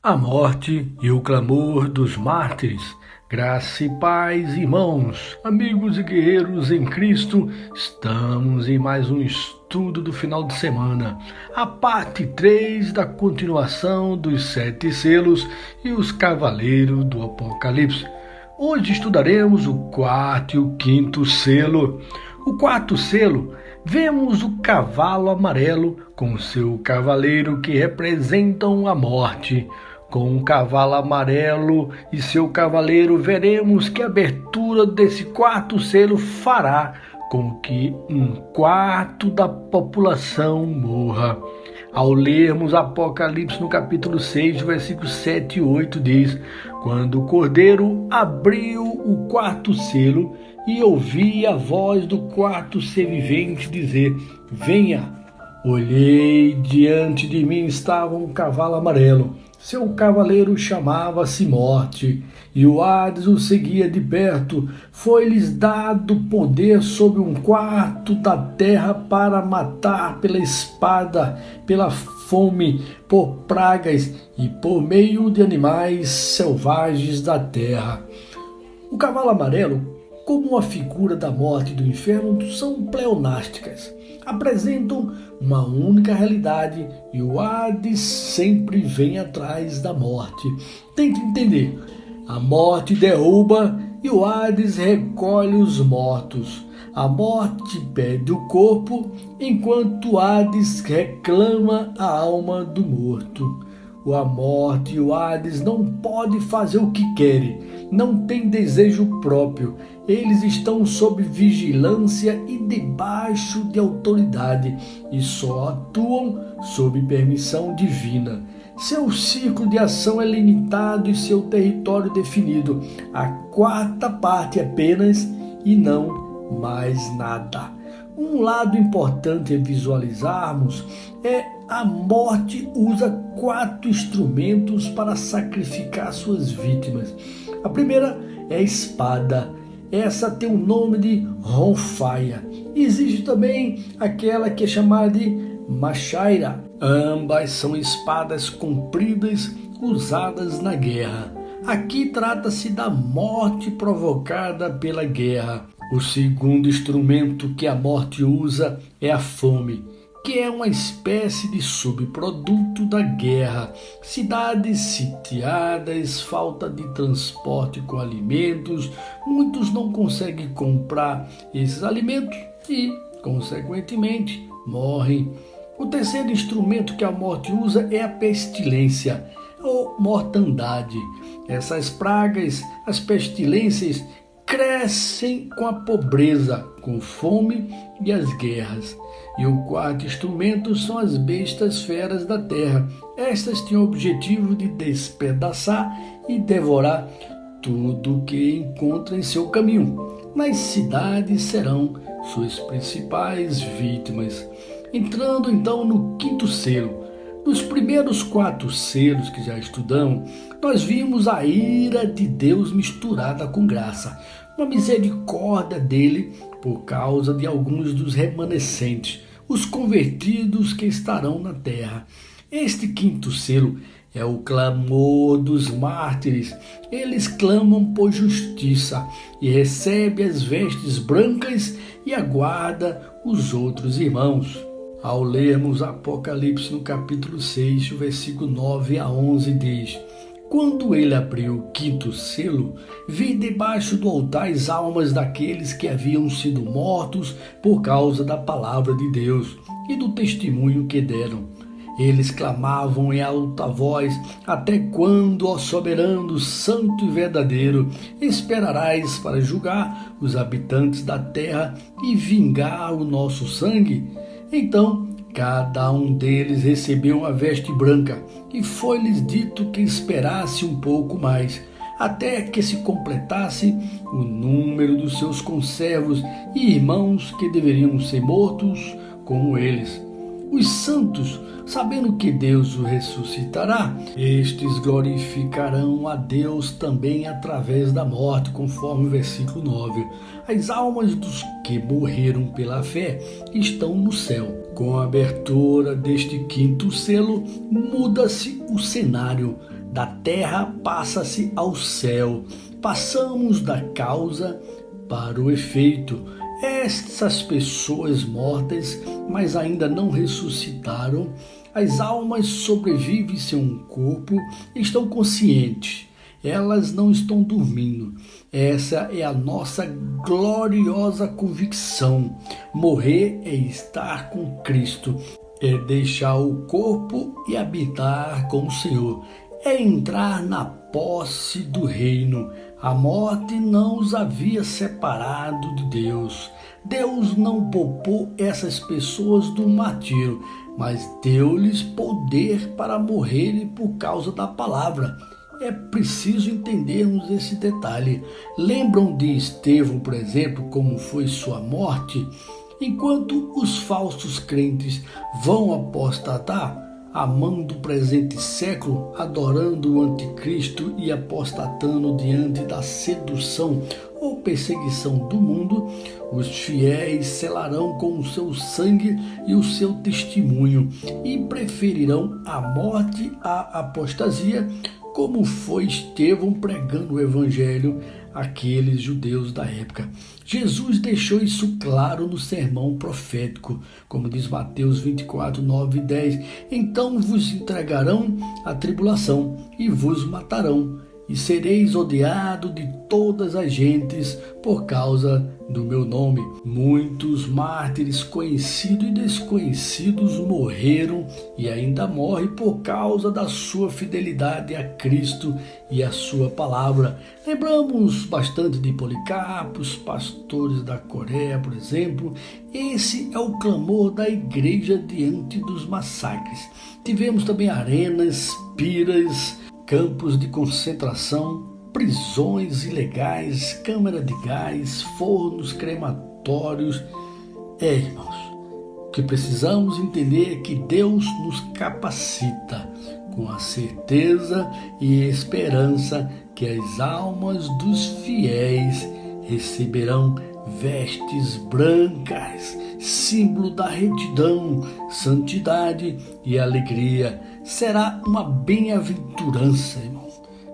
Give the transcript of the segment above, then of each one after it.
A morte e o clamor dos mártires. Graça e paz, irmãos, amigos e guerreiros em Cristo, estamos em mais um estudo do final de semana, a parte 3 da continuação dos 7 selos e os cavaleiros do Apocalipse. Hoje estudaremos o quarto e o quinto selo. O quarto selo, vemos o cavalo amarelo com seu cavaleiro que representam a morte. Com o cavalo amarelo e seu cavaleiro, veremos que a abertura desse quarto selo fará com que um quarto da população morra. Ao lermos Apocalipse no capítulo 6, versículos 7 e 8, diz: Quando o Cordeiro abriu o quarto selo e ouvi a voz do quarto ser vivente dizer: Venha! Olhei, diante de mim estava um cavalo amarelo. Seu cavaleiro chamava-se Morte, e o Hades o seguia de perto. Foi-lhes dado poder sobre um quarto da terra para matar pela espada, pela fome, por pragas e por meio de animais selvagens da terra. O cavalo amarelo, como uma figura da morte e do inferno, são pleonásticas. Apresentam uma única realidade e o Hades sempre vem atrás da morte. Tente entender. A morte derruba e o Hades recolhe os mortos. A morte perde o corpo, enquanto o Hades reclama a alma do morto. A morte e o Hades não podem fazer o que querem, não têm desejo próprio. Eles estão sob vigilância e debaixo de autoridade e só atuam sob permissão divina. Seu ciclo de ação é limitado e seu território definido. A quarta parte apenas e não mais nada. Um lado importante a visualizarmos é a morte usa 4 instrumentos para sacrificar suas vítimas. A primeira é a espada. Essa tem o nome de Ronfaia. Existe também aquela que é chamada de Machaira. Ambas são espadas compridas usadas na guerra. Aqui trata-se da morte provocada pela guerra. O segundo instrumento que a morte usa é a fome, que é uma espécie de subproduto da guerra. Cidades sitiadas, falta de transporte com alimentos, muitos não conseguem comprar esses alimentos e, consequentemente, morrem. O terceiro instrumento que a morte usa é a pestilência, ou mortandade. Essas pragas, as pestilências, crescem com a pobreza, com fome e as guerras. E o quarto instrumento são as bestas feras da terra. Estas têm o objetivo de despedaçar e devorar tudo o que encontra em seu caminho. Nas cidades serão suas principais vítimas. Entrando então no quinto selo. Nos primeiros 4 selos que já estudamos, nós vimos a ira de Deus misturada com graça, uma misericórdia dele por causa de alguns dos remanescentes, os convertidos que estarão na terra. Este quinto selo é o clamor dos mártires. Eles clamam por justiça e recebem as vestes brancas e aguarda os outros irmãos. Ao lermos Apocalipse no capítulo 6, o versículo 9 a 11 diz: Quando ele abriu o quinto selo, vi debaixo do altar as almas daqueles que haviam sido mortos por causa da palavra de Deus e do testemunho que deram. Eles clamavam em alta voz: Até quando, ó soberano, santo e verdadeiro, esperarás para julgar os habitantes da terra e vingar o nosso sangue? Então, cada um deles recebeu uma veste branca, e foi-lhes dito que esperasse um pouco mais, até que se completasse o número dos seus conservos e irmãos que deveriam ser mortos como eles. Os santos, sabendo que Deus o ressuscitará, estes glorificarão a Deus também através da morte, conforme o versículo 9. As almas dos que morreram pela fé estão no céu. Com a abertura deste quinto selo, muda-se o cenário. da terra passa-se ao céu. Passamos da causa para o efeito. Essas pessoas mortas, mas ainda não ressuscitaram, as almas sobrevivem sem um corpo, estão conscientes. Elas não estão dormindo. Essa é a nossa gloriosa convicção. Morrer é estar com Cristo, é deixar o corpo e habitar com o Senhor, é entrar na posse do reino. A morte não os havia separado de Deus. Deus não poupou essas pessoas do martírio, mas deu-lhes poder para morrerem por causa da palavra. É preciso entendermos esse detalhe. Lembram de Estevão, por exemplo, como foi sua morte? Enquanto os falsos crentes vão apostatar, amando o presente século, adorando o anticristo e apostatando diante da sedução ou perseguição do mundo, os fiéis selarão com o seu sangue e o seu testemunho e preferirão a morte à apostasia, como foi Estevão pregando o evangelho àqueles judeus da época. Jesus deixou isso claro no sermão profético, como diz Mateus 24, 9 e 10. Então vos entregarão à tribulação e vos matarão, e sereis odiados de todas as gentes por causa do meu nome. Muitos mártires conhecidos e desconhecidos morreram e ainda morrem por causa da sua fidelidade a Cristo e a sua palavra. Lembramos bastante de Policarpo, os pastores da Coreia, por exemplo. Esse é o clamor da igreja diante dos massacres. Tivemos também arenas, piras, campos de concentração, prisões ilegais, câmara de gás, fornos crematórios. Irmãos, o que precisamos entender é que Deus nos capacita com a certeza e esperança que as almas dos fiéis receberão vestes brancas, símbolo da retidão, santidade e alegria. Será uma bem-aventurança, irmão.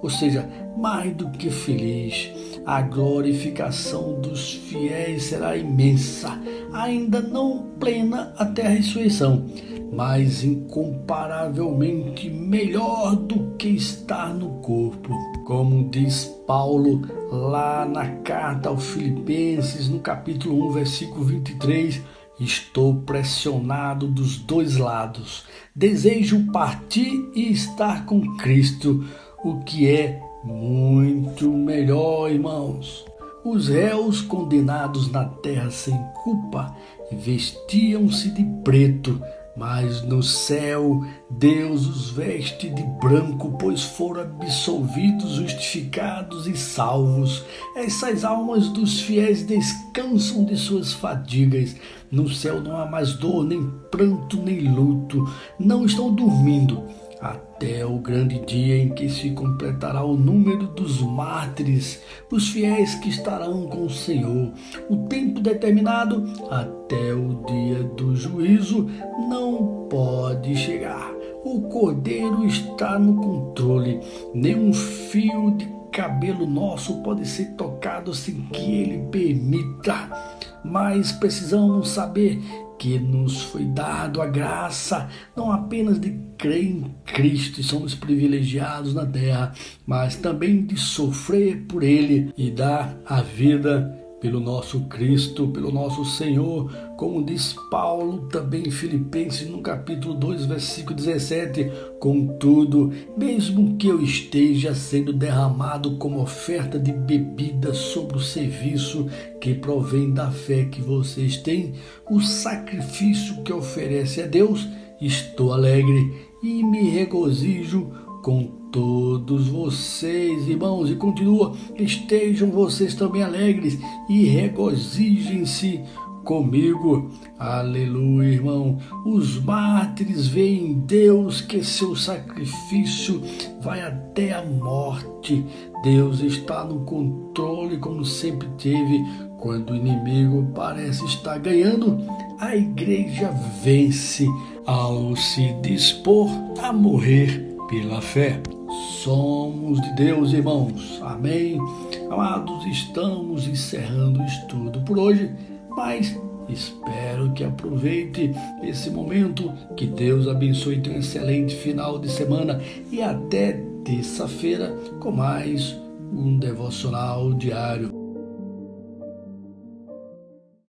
Ou seja, mais do que feliz. A glorificação dos fiéis será imensa, ainda não plena até a ressurreição, mas incomparavelmente melhor do que estar no corpo. Como diz Paulo lá na carta aos Filipenses, no capítulo 1, versículo 23, estou pressionado dos dois lados. Desejo partir e estar com Cristo, o que é muito melhor, irmãos. Os réus condenados na terra sem culpa vestiam-se de preto, mas no céu Deus os veste de branco, pois foram absolvidos, justificados e salvos. Essas almas dos fiéis descansam de suas fadigas. No céu não há mais dor, nem pranto, nem luto. Não estão dormindo até o grande dia em que se completará o número dos mártires, os fiéis que estarão com o Senhor. O tempo determinado até o dia do juízo não pode chegar. O Cordeiro está no controle. Nenhum fio de cabelo nosso pode ser tocado sem que Ele permita. Mas precisamos saber que nos foi dado a graça, não apenas de crer em Cristo e somos privilegiados na terra, mas também de sofrer por Ele e dar a vida pelo nosso Cristo, pelo nosso Senhor, como diz Paulo também em Filipenses, no capítulo 2, versículo 17, contudo, mesmo que eu esteja sendo derramado como oferta de bebida sobre o serviço que provém da fé que vocês têm, o sacrifício que oferece a Deus, estou alegre e me regozijo com todos vocês, irmãos, e continua, estejam vocês também alegres e regozijem-se comigo. Aleluia, irmão. Os mártires veem em Deus que seu sacrifício vai até a morte. Deus está no controle como sempre teve. Quando o inimigo parece estar ganhando, a igreja vence ao se dispor a morrer pela fé. somos de Deus, irmãos. Amém? Amados, estamos encerrando o estudo por hoje, mas espero que aproveite esse momento, que Deus abençoe, tenha um excelente final de semana e até terça-feira com mais um devocional diário.